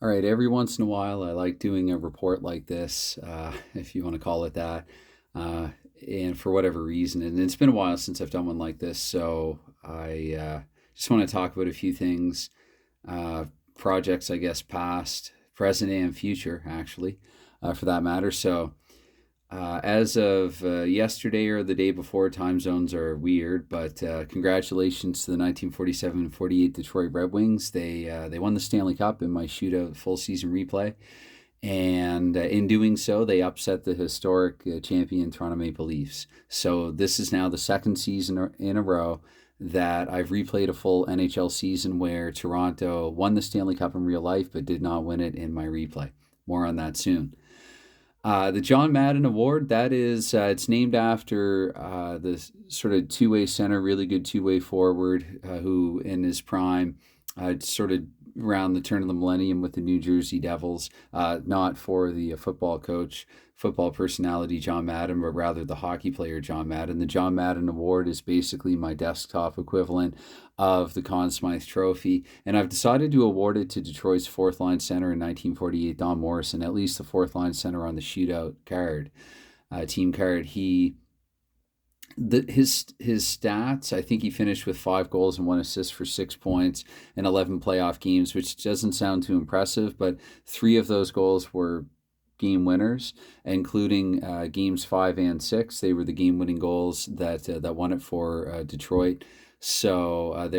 All right, every once in a while, I like doing a report like this, if you want to call it that, uh, and for whatever reason. And it's been a while since I've done one like this, so I just want to talk about a few things, uh, projects, I guess, past, present, and future, actually, for that matter. As of yesterday or the day before, time zones are weird, but congratulations to the 1947-48 Detroit Red Wings. They won the Stanley Cup in my shootout full season replay, and in doing so, they upset the historic champion Toronto Maple Leafs. So this is now the second season in a row that I've replayed a full NHL season where Toronto won the Stanley Cup in real life but did not win it in my replay. More on that soon. The John Madden Award, that is, it's named after the sort of two-way center, really good two-way forward, who in his prime, sort of around the turn of the millennium with the New Jersey Devils, not for the football coach, football personality John Madden, but rather the hockey player John Madden. The John Madden Award is basically my desktop equivalent of the Conn Smythe Trophy, and I've decided to award it to Detroit's fourth line center in 1948, Don Morrison, at least the fourth line center on the shootout card, team card. His stats, I think he finished with 5 goals and 1 assist for 6 points in 11 playoff games, which doesn't sound too impressive, but 3 of those goals were game winners, including games 5 and 6. They were the game winning goals that won it for Detroit. So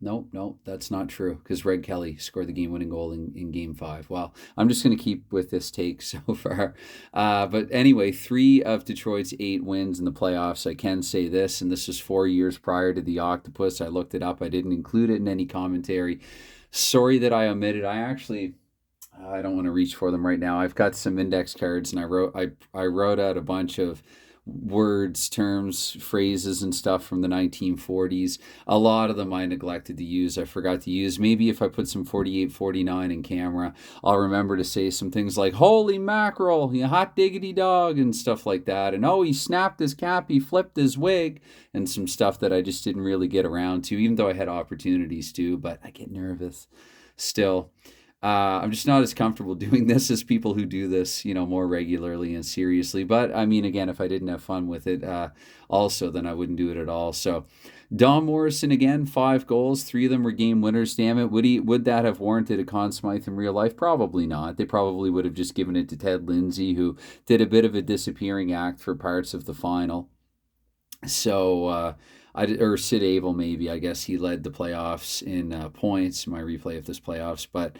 no, that's not true, because Red Kelly scored the game-winning goal in Game 5. Well, I'm just going to keep with this take so far. But anyway, 3 of Detroit's 8 wins in the playoffs, I can say this, and this was 4 years prior to the Octopus. I looked it up. I didn't include it in any commentary. Sorry that I omitted. I don't want to reach for them right now. I've got some index cards, and I wrote out a bunch of words, terms, phrases, and stuff from the 1940s. A lot of them I neglected to use. I forgot to use. Maybe if I put some 48, 49 in camera, I'll remember to say some things like, holy mackerel, you hot diggity dog, and stuff like that. And oh, he snapped his cap, he flipped his wig, and some stuff that I just didn't really get around to, even though I had opportunities to, but I get nervous still. I'm just not as comfortable doing this as people who do this, more regularly and seriously. But I mean, again, if I didn't have fun with it, also, then I wouldn't do it at all. So, Don Morrison again, 5 goals, 3 of them were game winners. Damn it, would that have warranted a Conn Smythe in real life? Probably not. They probably would have just given it to Ted Lindsay, who did a bit of a disappearing act for parts of the final. So. Or Sid Abel, maybe. I guess he led the playoffs in points, my replay of this playoffs. But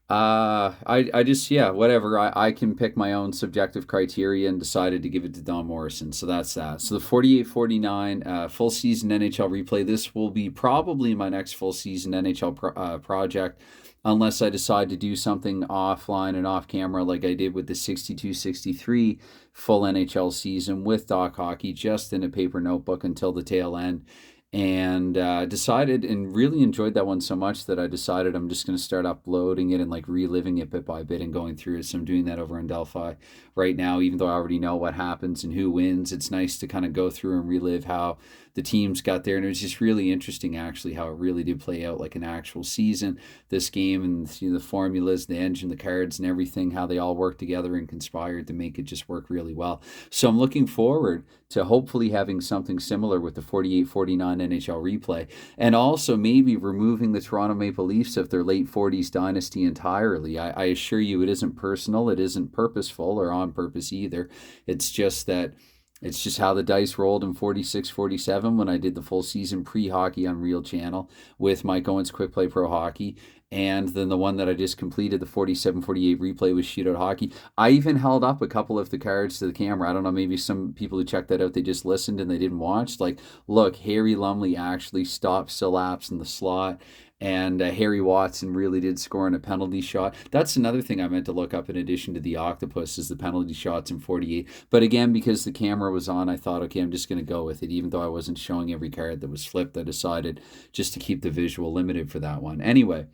I just, yeah, whatever. I can pick my own subjective criteria and decided to give it to Don Morrison. So that's that. So the 48-49 full season NHL replay. This will be probably my next full season NHL project, unless I decide to do something offline and off camera like I did with the 62-63 full NHL season with Doc Hockey, just in a paper notebook until the tail end. And decided and really enjoyed that one so much that I decided I'm just going to start uploading it and like reliving it bit by bit and going through it. So I'm doing that over in Delphi right now, even though I already know what happens and who wins. It's nice to kind of go through and relive how the teams got there. And it was just really interesting, actually, how it really did play out like an actual season, this game, and the formulas, the engine, the cards, and everything, how they all worked together and conspired to make it just work really well. So I'm looking forward to hopefully having something similar with the 48-49 NHL replay, and also maybe removing the Toronto Maple Leafs of their late 40s dynasty entirely. I assure you it isn't personal, it isn't purposeful or on purpose either. It's just how the dice rolled in 46-47 when I did the full season pre-hockey on Real Channel with Mike Owens Quick Play Pro Hockey. And then the one that I just completed, the 47-48 replay, was Shootout Hockey. I even held up a couple of the cards to the camera. I don't know, maybe some people who checked that out, they just listened and they didn't watch. Like, look, Harry Lumley actually stopped Sillaps in the slot. And Harry Watson really did score on a penalty shot. That's another thing I meant to look up in addition to the Octopus, is the penalty shots in 48. But again, because the camera was on, I thought, okay, I'm just going to go with it. Even though I wasn't showing every card that was flipped, I decided just to keep the visual limited for that one. Anyway,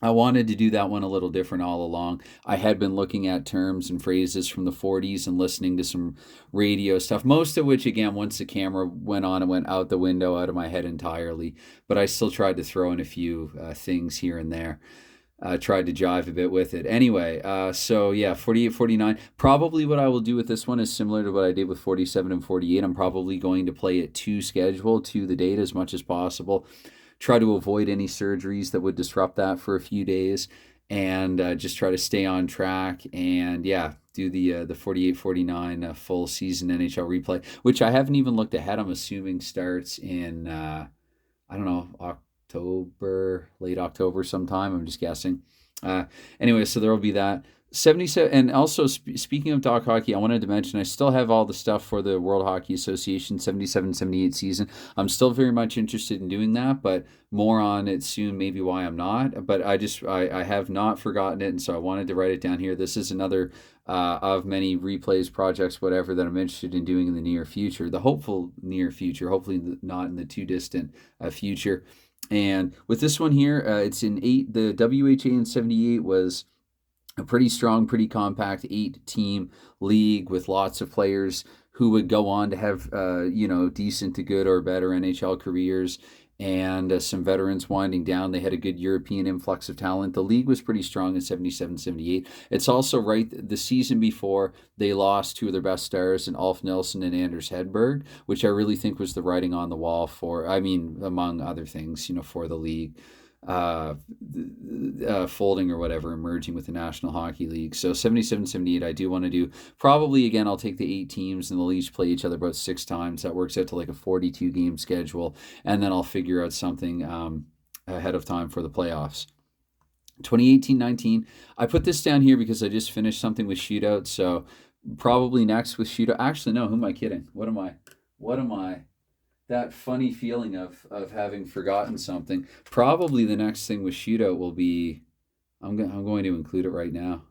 I wanted to do that one a little different all along. I had been looking at terms and phrases from the 40s and listening to some radio stuff, most of which, again, once the camera went on, it went out the window, out of my head entirely. But I still tried to throw in a few things here and there. tried to jive a bit with it. Anyway, so yeah, 48, 49. Probably what I will do with this one is similar to what I did with 47 and 48. I'm probably going to play it to schedule, to the date as much as possible. Try to avoid any surgeries that would disrupt that for a few days, and just try to stay on track. And yeah, do the 48 49 full season NHL replay, which I haven't even looked ahead. I'm assuming starts in I don't know, October, late October sometime. I'm just guessing. Uh, anyway, so there will be that. 77. And also, speaking of dock hockey, I wanted to mention I still have all the stuff for the World Hockey Association 77-78 season. I'm still very much interested in doing that, but more on it soon, maybe why I'm not. But I have not forgotten it, and so I wanted to write it down here. This is another of many replays, projects, whatever, that I'm interested in doing in the near future, the hopeful near future, hopefully not in the too distant future. And with this one here, it's in 8. The WHA in 78 was a pretty strong, pretty compact 8-team league with lots of players who would go on to have, decent to good or better NHL careers, and some veterans winding down. They had a good European influx of talent. The league was pretty strong in 77-78. It's also right, the season before, they lost two of their best stars in Ulf Nilsson and Anders Hedberg, which I really think was the writing on the wall for, I mean, among other things, for the league. Folding or whatever, emerging with the National Hockey League. So 77-78, I do want to do. Probably, again, I'll take the 8 teams and they'll each play each other about 6 times. That works out to like a 42-game schedule. And then I'll figure out something ahead of time for the playoffs. 2018-19, I put this down here because I just finished something with Shootout. So probably next with Shootout. Actually, no, who am I kidding? What am I? That funny feeling of having forgotten something. Probably the next thing with Shootout will be, I'm going to include it right now.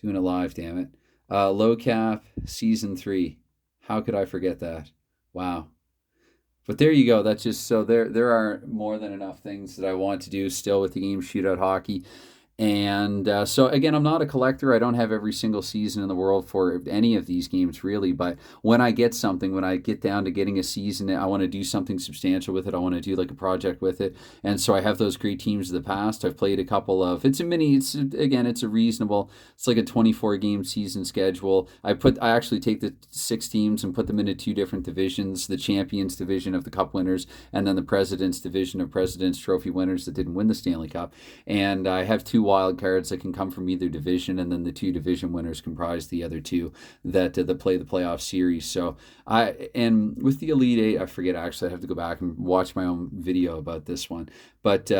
Doing it live, damn it. Low Cap Season 3. How could I forget that? Wow. But there you go. That's just, so there are more than enough things that I want to do still with the game Shootout Hockey. And so, again, I'm not a collector. I don't have every single season in the world for any of these games, really. But when I get something, when I get down to getting a season, I want to do something substantial with it. I want to do like a project with it. And so I have those great teams of the past. I've played a couple of, it's a reasonable, it's like a 24-game season schedule. I actually take the 6 teams and put them into 2 different divisions, the Champions Division of the Cup winners, and then the President's Division of President's Trophy winners that didn't win the Stanley Cup. And I have 2 wild cards that can come from either division, and then the 2 division winners comprise the other 2 that play the playoff series. So and with the Elite 8, I forget, actually I have to go back and watch my own video about this one, but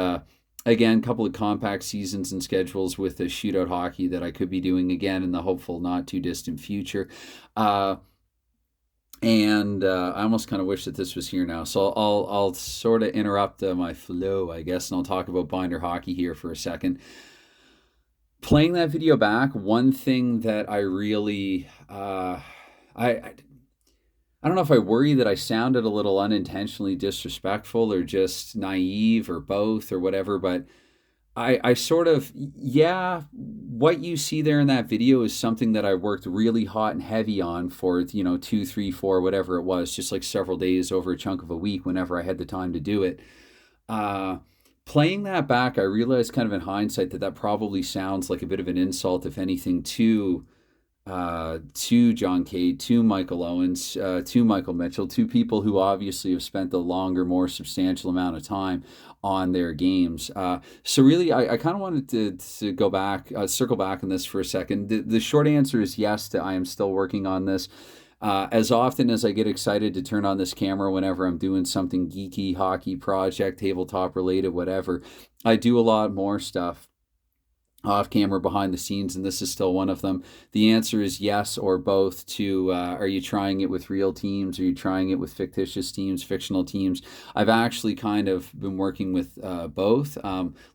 again, a couple of compact seasons and schedules with the Shootout Hockey that I could be doing again in the hopeful not too distant future. And I almost kind of wish that this was here now. So I'll sort of interrupt my flow, I guess, and I'll talk about binder hockey here for a second. Playing that video back, one thing that I really, I don't know if I worry that I sounded a little unintentionally disrespectful or just naive or both or whatever, but I sort of, yeah, what you see there in that video is something that I worked really hot and heavy on for, 2, 3, 4, whatever it was, just like several days over a chunk of a week whenever I had the time to do it. Playing that back, I realized kind of in hindsight that probably sounds like a bit of an insult, if anything, to John Cade, to Michael Owens, to Michael Mitchell, to people who obviously have spent the longer, more substantial amount of time on their games. So really, I kind of wanted to go back, circle back on this for a second. The short answer is yes, I am still working on this. As often as I get excited to turn on this camera whenever I'm doing something geeky, hockey project, tabletop related, whatever, I do a lot more stuff off camera, behind the scenes, and this is still one of them. The answer is yes or both to, are you trying it with real teams? Are you trying it with fictitious teams, fictional teams? I've actually kind of been working with both,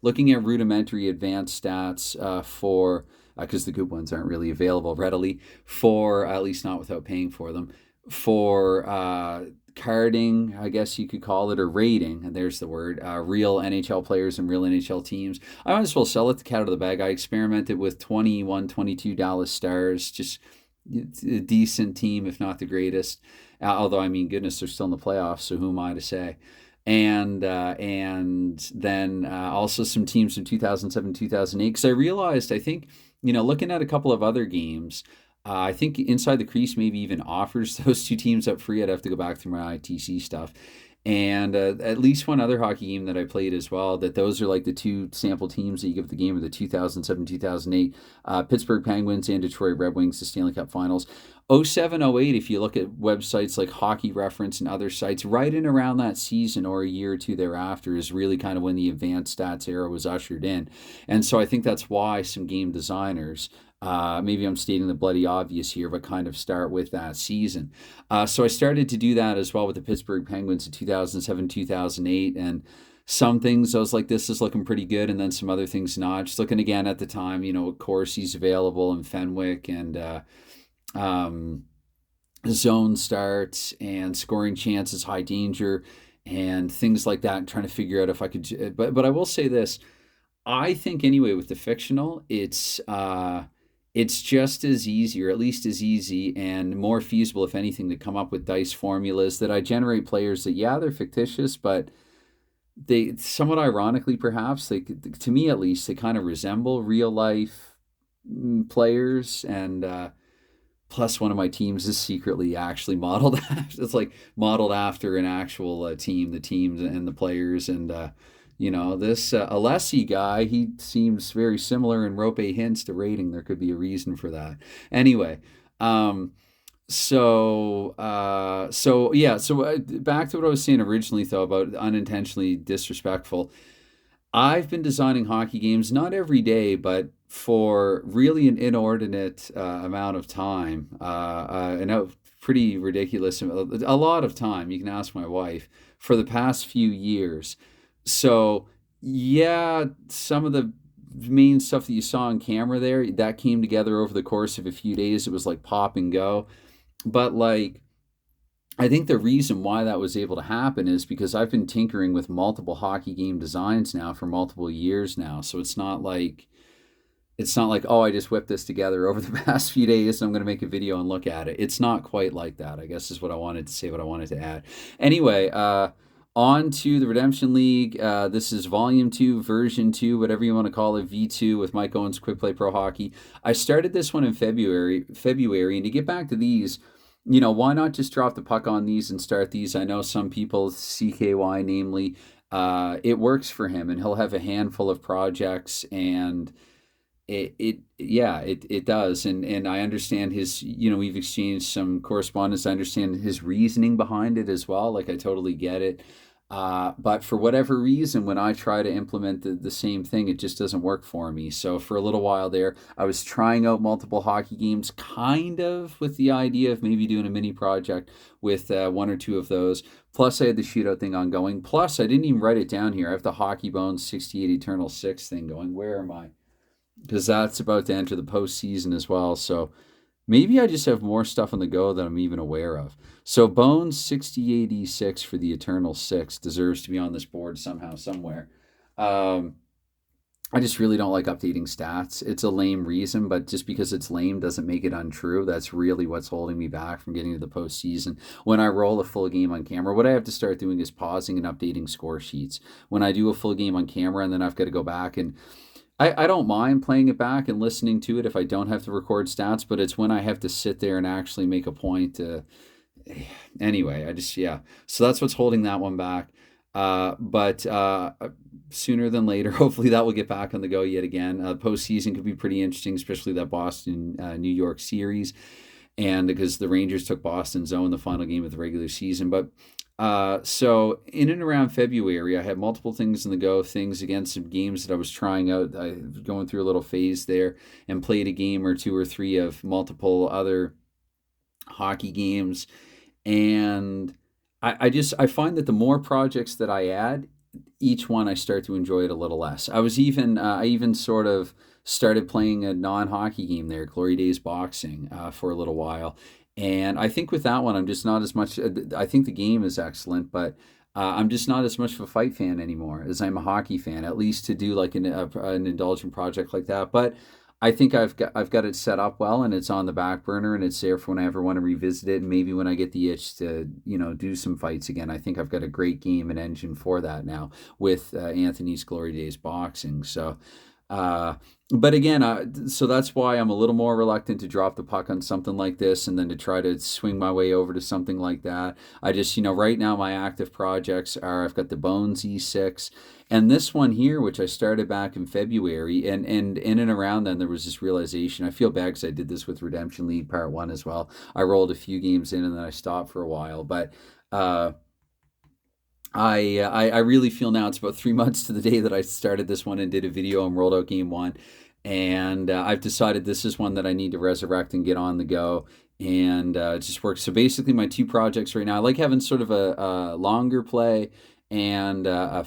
looking at rudimentary advanced stats for, because the good ones aren't really available readily, for, at least not without paying for them, for carding, I guess you could call it, or rating, and there's the word, real NHL players and real NHL teams. I might as well sell it the cat out of the bag. I experimented with 21, 22 Dallas Stars, just a decent team, if not the greatest. Although, I mean, goodness, they're still in the playoffs, so who am I to say? and then also some teams from 2007, 2008. Because I realized, I think, looking at a couple of other games, I think Inside the Crease maybe even offers those two teams up free. I'd have to go back through my ITC stuff. And at least one other hockey game that I played as well, that those are like the two sample teams that you give the game of the 2007, 2008 Pittsburgh Penguins and Detroit Red Wings, the Stanley Cup Finals. 07, 08, if you look at websites like Hockey Reference and other sites, right in around that season or a year or two thereafter is really kind of when the advanced stats era was ushered in. And so I think that's why some game designers, maybe I'm stating the bloody obvious here, but kind of start with that season. So I started to do that as well with the Pittsburgh Penguins in 2007, 2008. And some things I was like, this is looking pretty good. And then some other things not. Just looking again at the time, Corsi's available in Fenwick and um, zone starts and scoring chances, high danger, and things like that, and trying to figure out if I could. But I will say this. I think anyway with the fictional, it's just as easy, or at least as easy and more feasible, if anything, to come up with dice formulas that I generate players that, yeah, they're fictitious, but they somewhat ironically, perhaps, to me at least, they kind of resemble real life players. And plus, one of my teams is secretly actually modeled after, it's like modeled after an actual team, the teams and the players. And this Alessi guy, he seems very similar in rope hints to rating. There could be a reason for that. Anyway, back to what I was saying originally, though, about unintentionally disrespectful. I've been designing hockey games not every day, but for really an inordinate amount of time, and a pretty ridiculous, a lot of time. You can ask my wife, for the past few years. So yeah, some of the main stuff that you saw on camera there, that came together over the course of a few days. It was like pop and go. But like, I think the reason why that was able to happen is because I've been tinkering with multiple hockey game designs now for multiple years now. So it's not like, oh, I just whipped this together over the past few days and I'm going to make a video and look at it. It's not quite like that, I guess, is what I wanted to say, what I wanted to add. Anyway, on to the Redemption League. This is Volume 2, Version 2, whatever you want to call it, V2 with Mike Owens Quick Play Pro Hockey. I started this one in February, and to get back to these, why not just drop the puck on these and start these? I know some people, CKY namely, it works for him, and he'll have a handful of projects, and it does. And I understand his, we've exchanged some correspondence. I understand his reasoning behind it as well. Like, I totally get it. But for whatever reason, when I try to implement the same thing, it just doesn't work for me. So for a little while there, I was trying out multiple hockey games, kind of with the idea of maybe doing a mini project with one or two of those. Plus, I had the shootout thing ongoing. Plus, I didn't even write it down here. I have the Hockey Bones 68 Eternal 6 thing going. Where am I? Because that's about to enter the postseason as well. So maybe I just have more stuff on the go than I'm even aware of. So Bones 68E6 for the Eternal 6 deserves to be on this board somehow, somewhere. I just really don't like updating stats. It's a lame reason, but just because it's lame doesn't make it untrue. That's really what's holding me back from getting to the postseason. When I roll a full game on camera, what I have to start doing is pausing and updating score sheets. When I do a full game on camera, and then I've got to go back and I don't mind playing it back and listening to it if I don't have to record stats, but it's when I have to sit there and actually make a point to... Anyway, So that's what's holding that one back. But sooner than later, hopefully that will get back on the go yet again. Postseason could be pretty interesting, especially that Boston New York series, and because the Rangers took Boston's own the final game of the regular season. But so in and around February, I had multiple things in the go, things against some games that I was trying out. I was going through a little phase there and played a game or two or three of multiple other hockey games. And I find that the more projects that I add, each one I start to enjoy it a little less. I even sort of started playing a non-hockey game there, Glory Days Boxing, for a little while. And I think with that one, I'm just not as much. I think the game is excellent, but I'm just not as much of a fight fan anymore as I'm a hockey fan, at least to do like an indulgent project like that. But I think I've got it set up well, and it's on the back burner, and it's there for when I ever want to revisit it, and maybe when I get the itch to do some fights again. I think I've got a great game and engine for that now with Anthony's Glory Days Boxing. So, uh, but again, so that's why I'm a little more reluctant to drop the puck on something like this, and then to try to swing my way over to something like that. I just, right now my active projects are, I've got the Bones E6, and this one here, which I started back in February, and in and around then there was this realization. I feel bad because I did this with Redemption League Part 1 as well. I rolled a few games in and then I stopped for a while, but uh, I really feel now it's about 3 months to the day that I started this one and did a video and rolled out game one, and I've decided this is one that I need to resurrect and get on the go, and it just works. So basically, my two projects right now, I like having sort of a longer play and a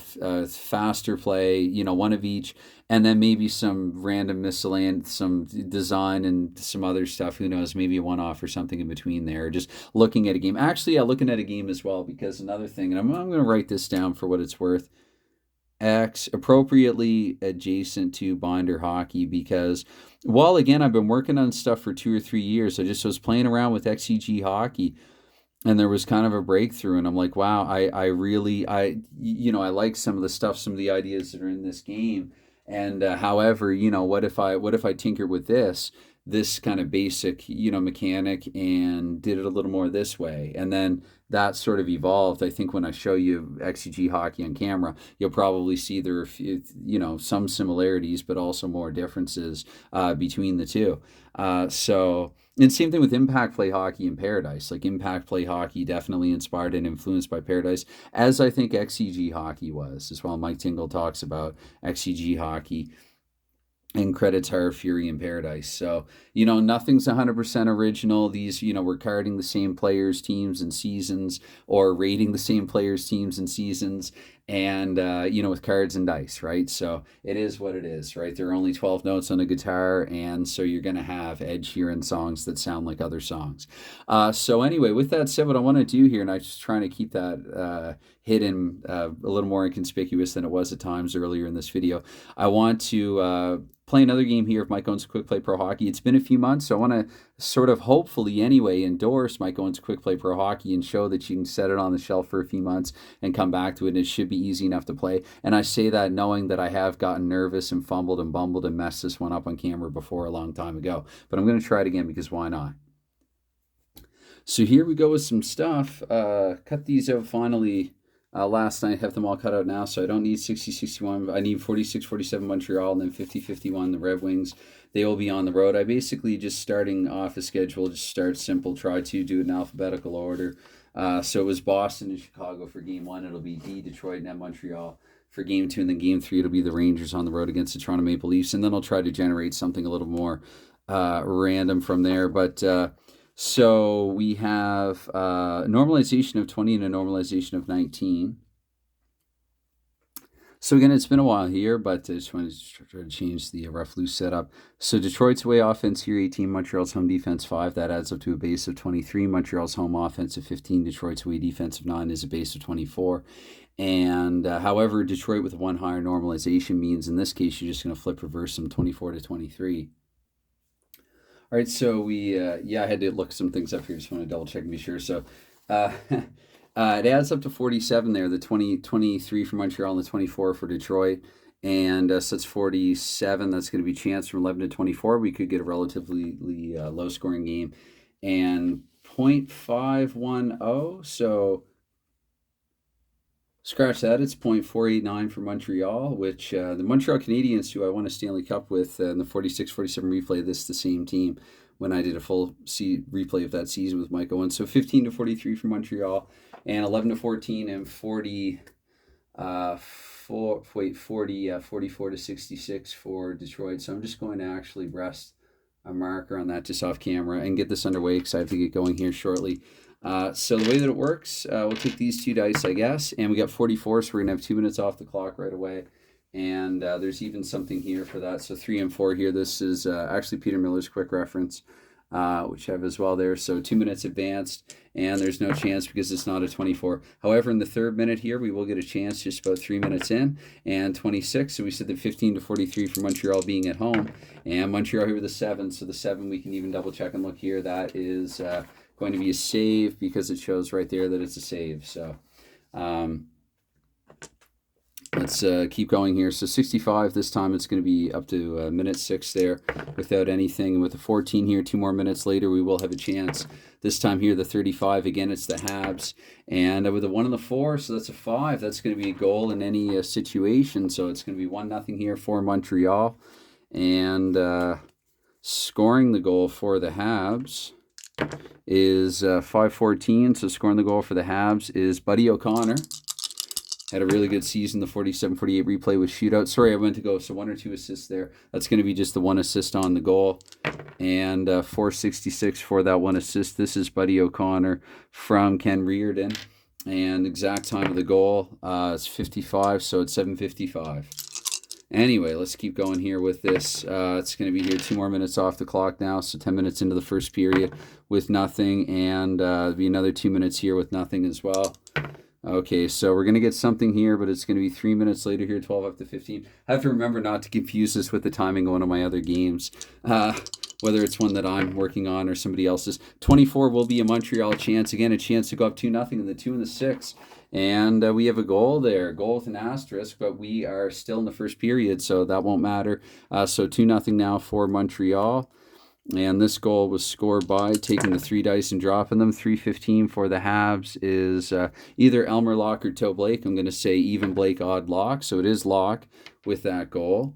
faster play, one of each, and then maybe some random miscellaneous, some design and some other stuff. Who knows? Maybe a one-off or something in between there. Just looking at a game. Actually, yeah, looking at a game as well, because another thing, and I'm going to write this down for what it's worth. X appropriately adjacent to binder hockey, because while again I've been working on stuff for 2 or 3 years, I just was playing around with XEG hockey, and there was kind of a breakthrough, and I'm like, wow, I really, I like some of the stuff, some of the ideas that are in this game, and however, what if I tinker with this kind of basic, mechanic, and did it a little more this way, and then that sort of evolved. I think when I show you XCG hockey on camera, you'll probably see there are some similarities, but also more differences between the two. So, and same thing with impact play hockey and Paradise. Like impact play hockey definitely inspired and influenced by Paradise, as I think XCG hockey was as well. Mike Tingle talks about XCG hockey and credits Hard Fury in Paradise. So, nothing's 100% original. These, we're carding the same players, teams, and seasons, or rating the same players, teams, and seasons, and, with cards and dice, right? So it is what it is, right? There are only 12 notes on a guitar, and so you're going to have Ed Sheeran songs that sound like other songs. So anyway, with that said, what I want to do here, and I'm just trying to keep that hidden, a little more inconspicuous than it was at times earlier in this video, I want to play another game here of Mike Owens Quick Play Pro Hockey. It's been a few months, so I want to sort of hopefully anyway endorse Mike Owens Quick Play Pro Hockey and show that you can set it on the shelf for a few months and come back to it, and it should be easy enough to play. And I say that knowing that I have gotten nervous and fumbled and bumbled and messed this one up on camera before a long time ago. But I'm going to try it again, because why not? So here we go with some stuff. Cut these out finally. Last night, have them all cut out now, so I don't need 60-61. I need 46-47 Montreal, and then 50-51 the Red Wings. They will be on the road. I basically just starting off a schedule, just start simple, try to do it in alphabetical order. So it was Boston and Chicago for game one. It'll be Detroit, and then Montreal for game two, and then game three it'll be the Rangers on the road against the Toronto Maple Leafs, and then I'll try to generate something a little more random from there. But so we have normalization of 20 and a normalization of 19. So again, it's been a while here, but I just wanted to try to change the rough loose setup. So Detroit's away offense here, 18. Montreal's home defense, 5. That adds up to a base of 23. Montreal's home offense of 15. Detroit's away defense of 9 is a base of 24. And however, Detroit with one higher normalization means in this case, you're just going to flip reverse them 24 to 23. All right, so we, I had to look some things up here. Just want to double check and be sure. So it adds up to 47 there, the 23 for Montreal and the 24 for Detroit. And so that's 47. That's going to be chance from 11 to 24. We could get a relatively low-scoring game. And 0.510, so scratch that. It's 0.489 for Montreal, which the Montreal Canadiens, who I won a Stanley Cup with in the 46-47 replay, this is the same team when I did a full replay of that season with Mike Owens. So 15 to 43 for Montreal, and 11 to 14 and 44 to 66 for Detroit. So I'm just going to actually rest a marker on that just off camera and get this underway, because I have to get going here shortly. So the way that it works, we'll take these two dice, I guess, and we got 44, so we're going to have 2 minutes off the clock right away. And there's even something here for that. So 3 and 4 here. This is actually Peter Miller's quick reference. which I have as well there. So 2 minutes advanced, and there's no chance because it's not a 24. However, in the third minute here, we will get a chance just about 3 minutes in, and 26. So we said the 15 to 43 for Montreal being at home, and Montreal here with a 7. So the 7, we can even double check and look here. That is going to be a save because it shows right there that it's a save. So let's keep going here. So 65 this time. It's going to be up to minute 6 there without anything. And with the 14 here, 2 more minutes later, we will have a chance. This time here, the 35. Again, it's the Habs. And with the 1 and the 4, so that's a 5. That's going to be a goal in any situation. So it's going to be 1-0 here for Montreal. And scoring the goal for the Habs is 5:14. So scoring the goal for the Habs is Buddy O'Connor. Had a really good season, the 47-48 replay with shootout. Sorry, I went to go, so 1 or 2 assists there. That's going to be just the 1 assist on the goal. And 466 for that 1 assist. This is Buddy O'Connor from Ken Reardon. And exact time of the goal is 55, so it's 7:55. Anyway, let's keep going here with this. It's going to be here 2 more minutes off the clock now, so 10 minutes into the first period with nothing. And there'll be another 2 minutes here with nothing as well. Okay, so we're going to get something here, but it's going to be 3 minutes later here, 12 up to 15. I have to remember not to confuse this with the timing of one of my other games, whether it's one that I'm working on or somebody else's. 24 will be a Montreal chance. Again, a chance to go up 2-0 in the 2 and the 6. And we have a goal there, goal with an asterisk, but we are still in the first period, so that won't matter. So 2-0 now for Montreal. And this goal was scored by taking the 3 dice and dropping them. 3:15 for the Habs is either Elmer Locke or Toe Blake. I'm going to say even Blake, odd Locke. So it is Locke with that goal.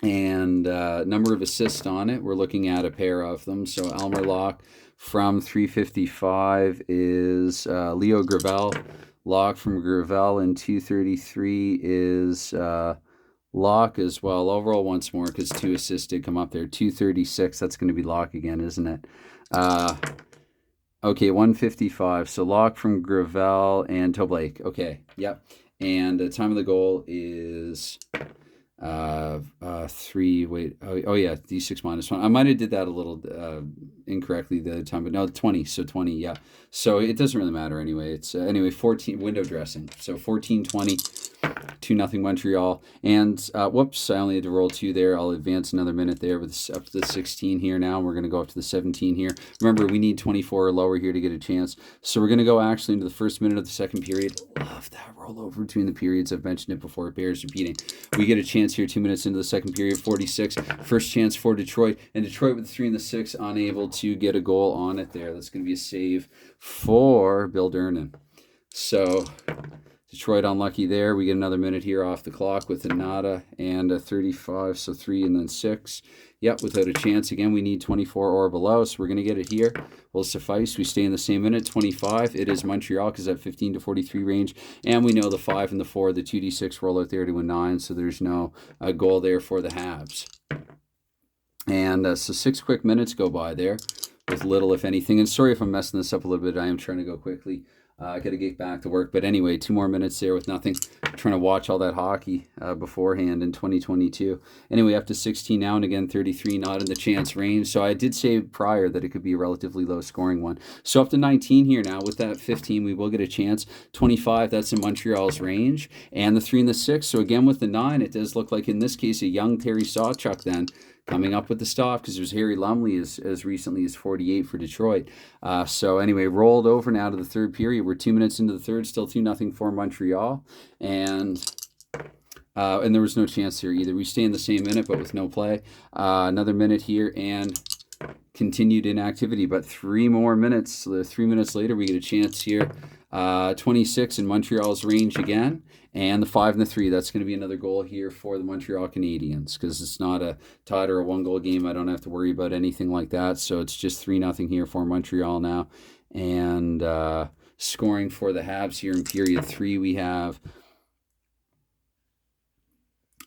And number of assists on it, we're looking at a pair of them. So Elmer Locke from 355 is Leo Gravel. Locke from Gravel in 233 is Locke as well. Overall once more because 2 assists did come up there. 236, that's going to be Locke again, isn't it? Okay, 155. So Locke from Gravel and Toe Blake. Okay, yep. And the time of the goal is 3. Wait, oh yeah, D6 -1. I might have did that a little incorrectly the other time, but no, 20. So 20, yeah. So it doesn't really matter anyway. It's anyway 14 window dressing. So 14:20. 2-0 Montreal. And whoops, I only had to roll 2 there. I'll advance another minute there with up to the 16 here now. We're going to go up to the 17 here. Remember, we need 24 or lower here to get a chance. So we're going to go actually into the first minute of the second period. Love that rollover between the periods. I've mentioned it before. It bears repeating. We get a chance here 2 minutes into the second period. 46. First chance for Detroit. And Detroit with the 3 and the 6 unable to get a goal on it there. That's going to be a save for Bill Durnan. So Detroit unlucky there. We get another minute here off the clock with a nada and a 35, so 3 and then 6. Yep, without a chance. Again, we need 24 or below, so we're going to get it here. Will suffice. We stay in the same minute. 25, it is Montreal because that 15 to 43 range. And we know the 5 and the 4, the 2d6 roll out there to a 9, so there's no goal there for the Habs. And so 6 quick minutes go by there with little, if anything. And sorry if I'm messing this up a little bit. I am trying to go quickly. I got to get back to work. But anyway, 2 more minutes there with nothing. I'm trying to watch all that hockey beforehand in 2022. Anyway, up to 16 now, and again, 33 not in the chance range. So I did say prior that it could be a relatively low scoring one. So up to 19 here now. With that 15, we will get a chance. 25, that's in Montreal's range. And the 3 and the 6. So again, with the 9, it does look like in this case a young Terry Sawchuk then coming up with the stop, because there's Harry Lumley as recently as 48 for Detroit. So anyway, rolled over now to the third period. We're 2 minutes into the third, still 2-0 for Montreal. And there was no chance here either. We stay in the same minute, but with no play. Another minute here and continued inactivity, but 3 more minutes. 3 minutes later, we get a chance here. 26 in Montreal's range again, and the 5 and the 3. That's going to be another goal here for the Montreal Canadiens, because it's not a tied or a 1-goal game. I don't have to worry about anything like that. So it's just 3-0 here for Montreal now. And scoring for the Habs here in period 3, we have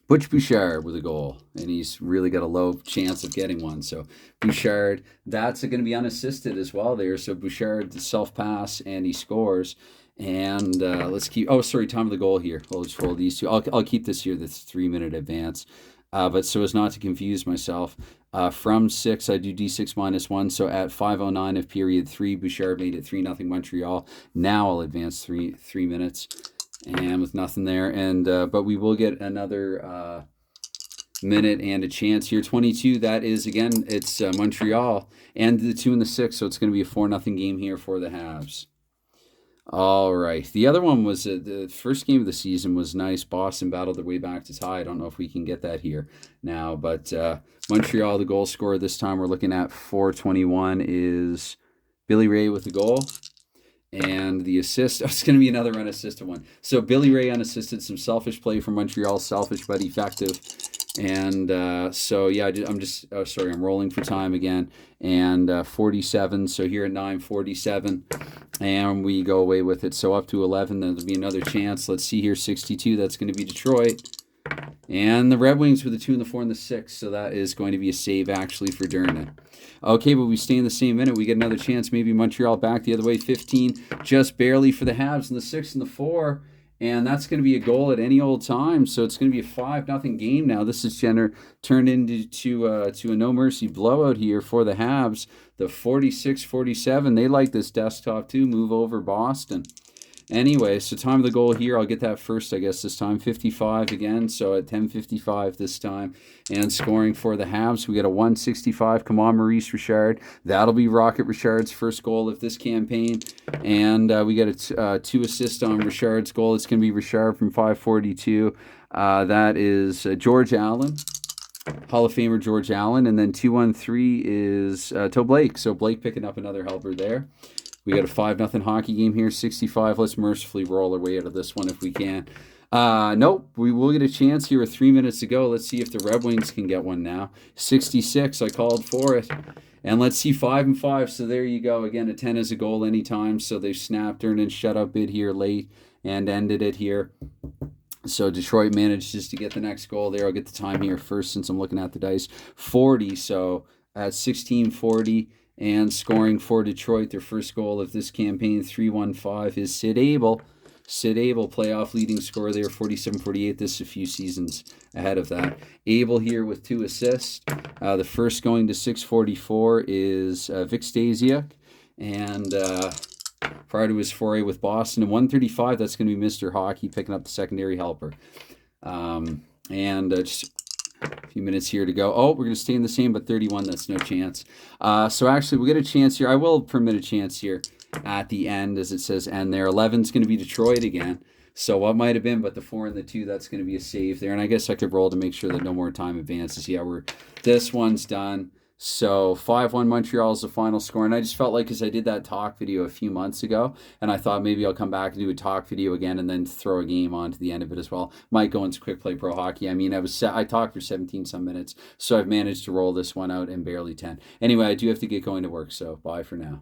Butch Bouchard with a goal, and he's really got a low chance of getting one. So Bouchard, that's going to be unassisted as well there. So Bouchard, the self-pass, and he scores. And let's keep. Oh, sorry, time of the goal here. We'll just roll these two. I'll keep this here. That's 3-minute advance. But so as not to confuse myself, from 6 I do d6 -1. So at 5:09 of period 3, Bouchard made it 3-0 Montreal. Now I'll advance 3 minutes, and with nothing there. And but we will get another minute and a chance here. 22. That is again. It's Montreal and the 2 and the 6. So it's going to be a 4-0 game here for the Habs. All right. The other one was the first game of the season was nice. Boston battled their way back to tie. I don't know if we can get that here now, but Montreal, the goal scorer this time we're looking at 421 is Billy Ray with the goal. And the assist, it's going to be another unassisted one. So Billy Ray unassisted, some selfish play from Montreal, selfish but effective. And so, yeah, I'm rolling for time again. And 47, so here at 9:47, and we go away with it. So up to 11, there'll be another chance. Let's see here, 62, that's going to be Detroit. And the Red Wings with the 2 and the 4 and the 6, so that is going to be a save actually for Durnin. Okay, but we stay in the same minute. We get another chance, maybe Montreal back the other way, 15, just barely for the Habs, and the 6 and the 4. And that's going to be a goal at any old time. So it's going to be a 5-0 game now. This is turned into a no-mercy blowout here for the Habs. The 46-47, they like this desktop too. Move over Boston. Anyway, so time of the goal here, I'll get that first, I guess, this time. 55 again, so at 10:55 this time. And scoring for the Habs, we get a 165. Come on, Maurice Richard. That'll be Rocket Richard's first goal of this campaign. And we get a 2 assist on Richard's goal. It's going to be Richard from 542. That is George Allen. Hall of Famer George Allen. And then 213 is to Blake. So Blake picking up another helper there. We got a 5-0 hockey game here, 65. Let's mercifully roll our way out of this one if we can. Nope, we will get a chance here with 3 minutes to go. Let's see if the Red Wings can get one now. 66, I called for it. And let's see, 5-5. So there you go. Again, a 10 is a goal anytime. So they've snapped Durnin shutout bid here late and ended it here. So Detroit manages to get the next goal there. I'll get the time here first since I'm looking at the dice. 40, so at 16:40. And scoring for Detroit, their first goal of this campaign, 315, is Sid Abel. Sid Abel, playoff leading scorer there, 47-48. This is a few seasons ahead of that. Abel here with 2 assists. The first going to 644 is Vic Stasiuk. And prior to his foray with Boston, and 135, that's going to be Mr. Hockey picking up the secondary helper. Just a few minutes here to go. Oh, we're going to stay in the same, but 31, that's no chance. So actually, we'll get a chance here. I will permit a chance here at the end, as it says end there. 11's going to be Detroit again. So what might have been, but the 4 and the 2, that's going to be a save there. And I guess I could roll to make sure that no more time advances. Yeah, this one's done. So 5-1 Montreal is the final score. And I just felt like, because I did that talk video a few months ago, and I thought maybe I'll come back and do a talk video again and then throw a game on to the end of it as well. Might go into Quick Play Pro Hockey. I mean, I talked for 17 some minutes, so I've managed to roll this one out in barely 10. Anyway, I do have to get going to work, so bye for now.